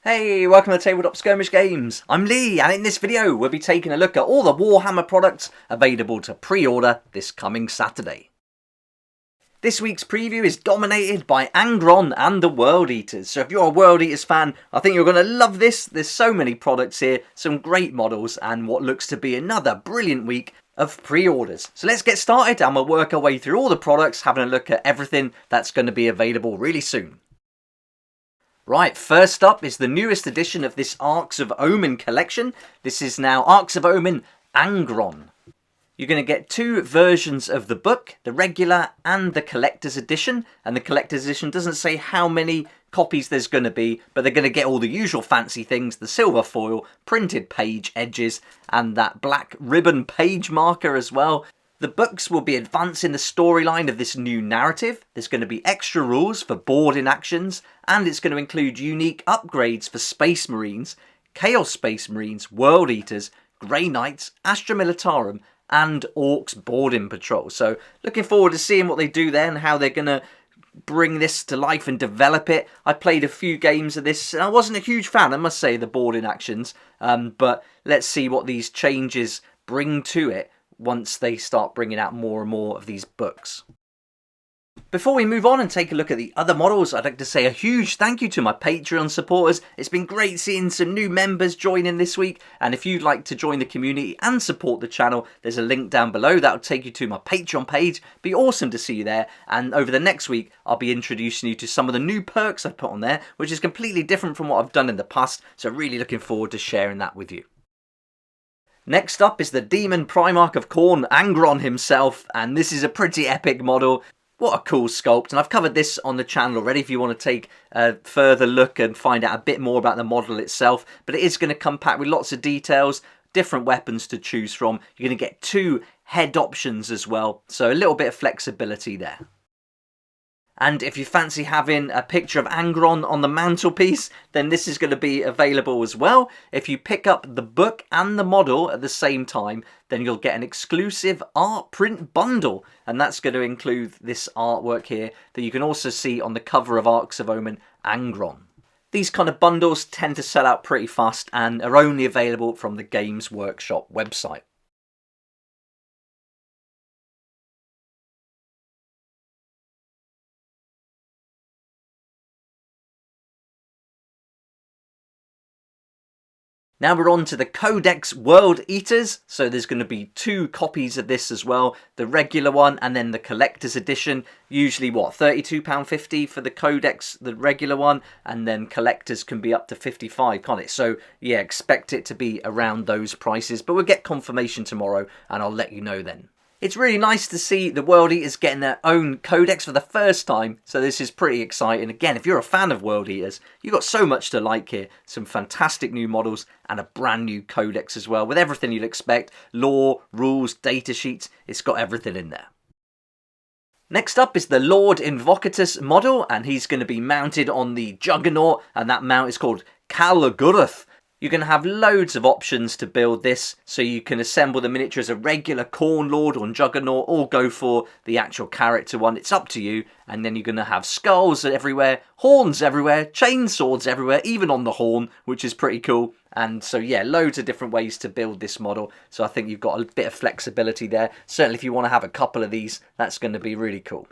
Hey, welcome to Tabletop Skirmish Games. I'm Lee, and in this video we'll be taking a look at all the Warhammer products available to pre-order this coming Saturday. This week's preview is dominated by Angron and the World Eaters. So if you're a World Eaters fan, I think you're going to love this. There's so many products here, some great models, and what looks to be another brilliant week of pre-orders. So let's get started and we'll work our way through all the products, having a look at everything that's going to be available really soon. Right, first up is the newest edition of this Arcs of Omen collection. This is now Arcs of Omen Angron. You're going to get two versions of the book, the regular and the collector's edition. And the collector's edition doesn't say how many copies there's going to be, but they're going to get all the usual fancy things, the silver foil, printed page edges, and that black ribbon page marker as well. The books will be advancing the storyline of this new narrative. There's going to be extra rules for boarding actions, and it's going to include unique upgrades for Space Marines, Chaos Space Marines, World Eaters, Grey Knights, Astra Militarum, and Orcs Boarding Patrol. So looking forward to seeing what they do there and how they're going to bring this to life and develop it. I played a few games of this and I wasn't a huge fan, I must say, the boarding actions, but let's see what these changes bring to it once they start bringing out more and more of these books. Before we move on and take a look at the other models, I'd like to say a huge thank you to my Patreon supporters. It's been great seeing some new members join in this week, and if you'd like to join the community and support the channel, there's a link down below that'll take you to my Patreon page. Be awesome to see you there, and over the next week I'll be introducing you to some of the new perks I've put on there, which is completely different from what I've done in the past, so really looking forward to sharing that with you. Next up is the Demon Primarch of Khorne, Angron himself, and this is a pretty epic model. What a cool sculpt, and I've covered this on the channel already if you want to take a further look and find out a bit more about the model itself, but it is going to come packed with lots of details, different weapons to choose from. You're going to get two head options as well, so a little bit of flexibility there. And if you fancy having a picture of Angron on the mantelpiece, then this is going to be available as well. If you pick up the book and the model at the same time, then you'll get an exclusive art print bundle. And that's going to include this artwork here that you can also see on the cover of Arcs of Omen Angron. These kind of bundles tend to sell out pretty fast and are only available from the Games Workshop website. Now we're on to the Codex World Eaters, so there's going to be two copies of this as well, the regular one and then the collector's edition, usually what, £32.50 for the Codex, the regular one, and then collectors can be up to £55, can't it? So yeah, expect it to be around those prices, but we'll get confirmation tomorrow and I'll let you know then. It's really nice to see the World Eaters getting their own codex for the first time, so this is pretty exciting. Again, if you're a fan of World Eaters, you've got so much to like here. Some fantastic new models and a brand new codex as well, with everything you'd expect. Lore, rules, data sheets, it's got everything in there. Next up is the Lord Invocatus model, and he's going to be mounted on the Juggernaut, and that mount is called Kalagurath. You're going to have loads of options to build this, so you can assemble the miniature as a regular Khorne Lord on Juggernaut or go for the actual character one. It's up to you. And then you're going to have skulls everywhere, horns everywhere, chainswords everywhere, even on the horn, which is pretty cool. And so yeah, loads of different ways to build this model. So I think you've got a bit of flexibility there. Certainly if you want to have a couple of these, that's going to be really cool.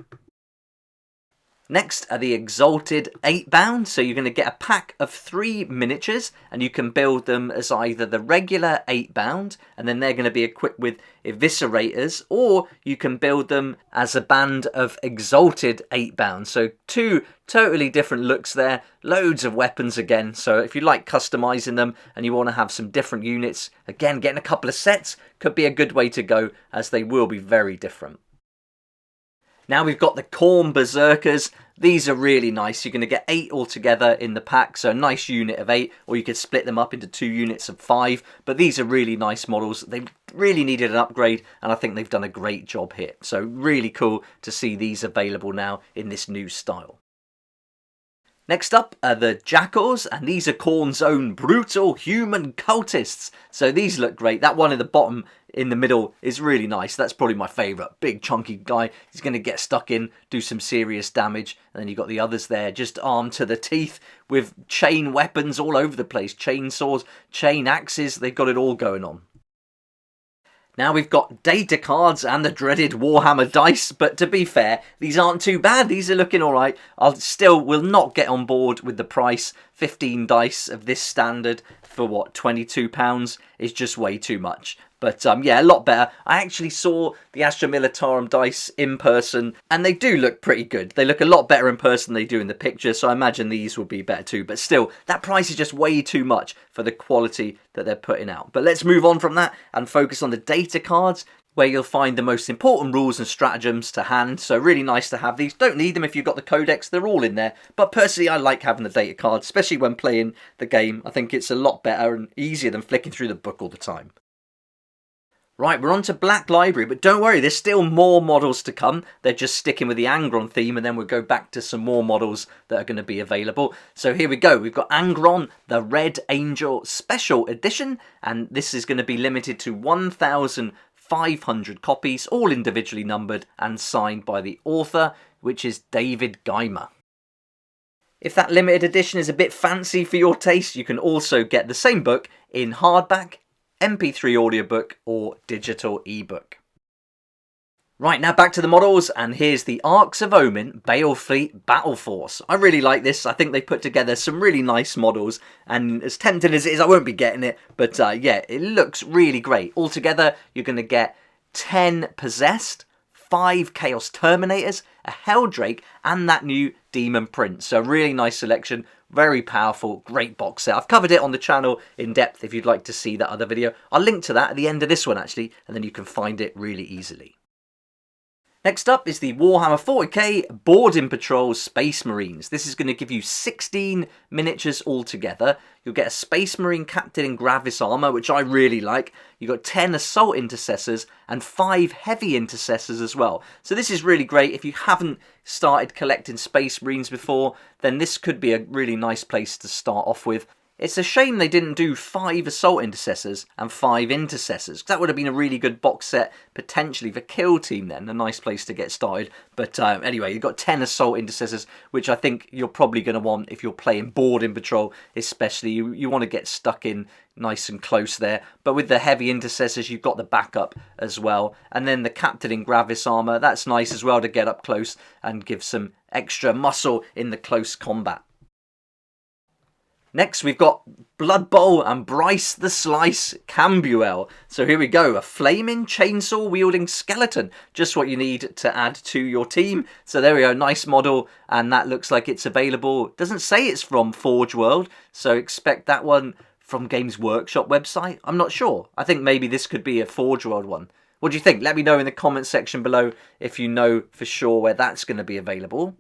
Next are the Exalted 8-bound, so you're going to get a pack of 3 miniatures and you can build them as either the regular 8-bound and then they're going to be equipped with Eviscerators, or you can build them as a band of Exalted 8-bound. So two totally different looks there, loads of weapons again, so if you like customizing them and you want to have some different units, again getting a couple of sets could be a good way to go as they will be very different. Now we've got the Khorne Berserkers. These are really nice. You're going to get 8 altogether in the pack, so a nice unit of 8, or you could split them up into 2 units of 5. But these are really nice models. They really needed an upgrade, and I think they've done a great job here. So really cool to see these available now in this new style. Next up are the Jackals, and these are Khorne's own brutal human cultists. So these look great. That one at the bottom in the middle is really nice. That's probably my favourite. Big chunky guy. He's going to get stuck in, do some serious damage. And then you've got the others there, just armed to the teeth with chain weapons all over the place. Chainsaws, chain axes, they've got it all going on. Now we've got data cards and the dreaded Warhammer dice, but to be fair, these aren't too bad. These are looking alright. Will not get on board with the price. 15 dice of this standard for what, £22 is just way too much. But yeah, a lot better. I actually saw the Astra Militarum dice in person, and they do look pretty good. They look a lot better in person than they do in the picture, so I imagine these will be better too. But still, that price is just way too much for the quality that they're putting out. But let's move on from that and focus on the data cards, where you'll find the most important rules and stratagems to hand. So really nice to have these. Don't need them if you've got the codex, they're all in there. But personally, I like having the data cards, especially when playing the game. I think it's a lot better and easier than flicking through the book all the time. Right, we're on to Black Library, but don't worry, there's still more models to come. They're just sticking with the Angron theme, and then we'll go back to some more models that are going to be available. So here we go. We've got Angron, the Red Angel Special Edition, and this is going to be limited to 1,500 copies, all individually numbered and signed by the author, which is David Geimer. If that limited edition is a bit fancy for your taste, you can also get the same book in hardback, MP3 audiobook or digital ebook. Right, now back to the models, and here's the Arcs of Omen Balefleet Battle Force. I really like this. I think they put together some really nice models, and as tempting as it is, I won't be getting it, but yeah, it looks really great. Altogether, you're going to get 10 Possessed, 5 Chaos Terminators, a Helldrake, and that new Demon Prince. So a really nice selection. Very powerful, great box set. I've covered it on the channel in depth if you'd like to see that other video. I'll link to that at the end of this one actually, and then you can find it really easily. Next up is the Warhammer 40k Boarding Patrol Space Marines. This is going to give you 16 miniatures altogether. You'll get a Space Marine Captain in Gravis armour, which I really like. You've got 10 Assault Intercessors and 5 Heavy Intercessors as well. So this is really great. If you haven't started collecting Space Marines before, then this could be a really nice place to start off with. It's a shame they didn't do 5 Assault Intercessors and 5 Intercessors. That would have been a really good box set, potentially for Kill Team then. A nice place to get started. But anyway, you've got 10 Assault Intercessors, which I think you're probably going to want if you're playing Boarding Patrol, especially. You want to get stuck in nice and close there. But with the Heavy Intercessors, you've got the backup as well. And then the Captain in Gravis armour, that's nice as well to get up close and give some extra muscle in the close combat. Next, we've got Blood Bowl and Bryce the Slice Cambuel. So here we go, a flaming chainsaw wielding skeleton. Just what you need to add to your team. So there we go, nice model, and that looks like it's available. It doesn't say it's from Forge World, so expect that one from Games Workshop website. I'm not sure. I think maybe this could be a Forge World one. What do you think? Let me know in the comment section below if you know for sure where that's going to be available.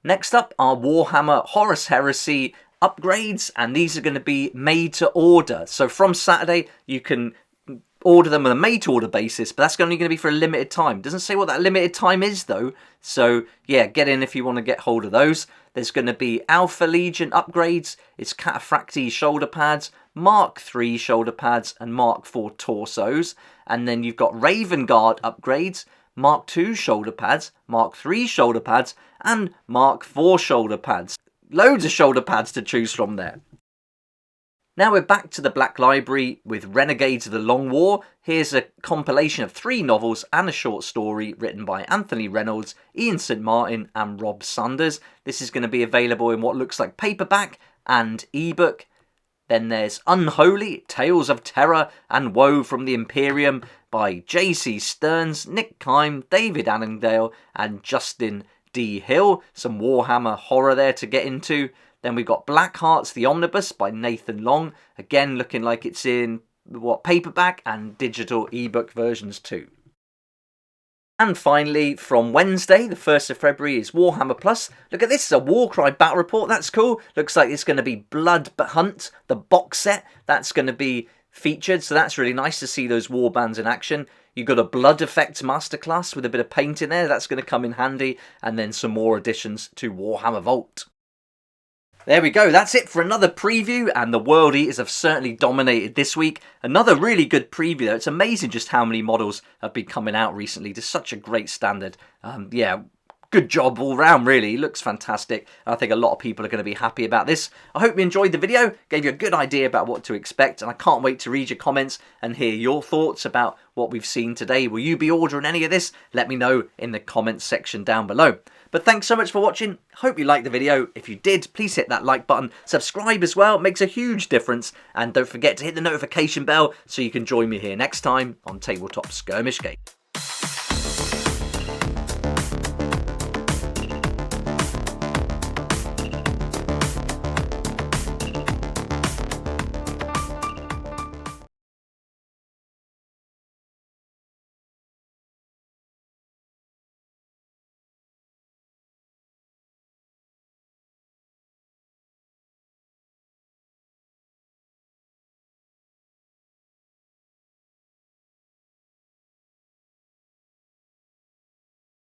Next up are Warhammer Horus Heresy upgrades, and these are going to be made to order. So from Saturday, you can order them on a made to order basis, but that's only going to be for a limited time. Doesn't say what that limited time is though. So yeah, get in if you want to get hold of those. There's going to be Alpha Legion upgrades. It's Cataphractii shoulder pads, Mark III shoulder pads, and Mark IV torsos. And then you've got Raven Guard upgrades, Mark II shoulder pads, Mark III shoulder pads, and Mark IV shoulder pads. Loads of shoulder pads to choose from there. Now we're back to the Black Library with Renegades of the Long War. Here's a compilation of 3 novels and a short story written by Anthony Reynolds, Ian St. Martin and Rob Sanders. This is going to be available in what looks like paperback and ebook. Then there's Unholy, Tales of Terror and Woe from the Imperium by J.C. Stearns, Nick Kime, David Annandale and Justin D. Hill. Some Warhammer horror there to get into. Then we've got Black Hearts, the Omnibus by Nathan Long. Again, looking like it's in paperback and digital ebook versions too. And finally, from Wednesday, the 1st of February, is Warhammer Plus. Look at this, it's a Warcry battle report. That's cool. Looks like it's going to be Blood Hunt, the box set. That's going to be featured, so that's really nice to see those warbands in action. You've got a Blood Effects Masterclass with a bit of paint in there. That's going to come in handy. And then some more additions to Warhammer Vault. There we go, that's it for another preview, and the World Eaters have certainly dominated this week. Another really good preview. It's amazing just how many models have been coming out recently to such a great standard. Yeah, good job all round, really. It looks fantastic. I think a lot of people are going to be happy about this. I hope you enjoyed the video, gave you a good idea about what to expect, and I can't wait to read your comments and hear your thoughts about what we've seen today. Will you be ordering any of this? Let me know in the comments section down below. But thanks so much for watching. Hope you liked the video. If you did, please hit that like button. Subscribe as well. It makes a huge difference. And don't forget to hit the notification bell so you can join me here next time on Tabletop Skirmish Game.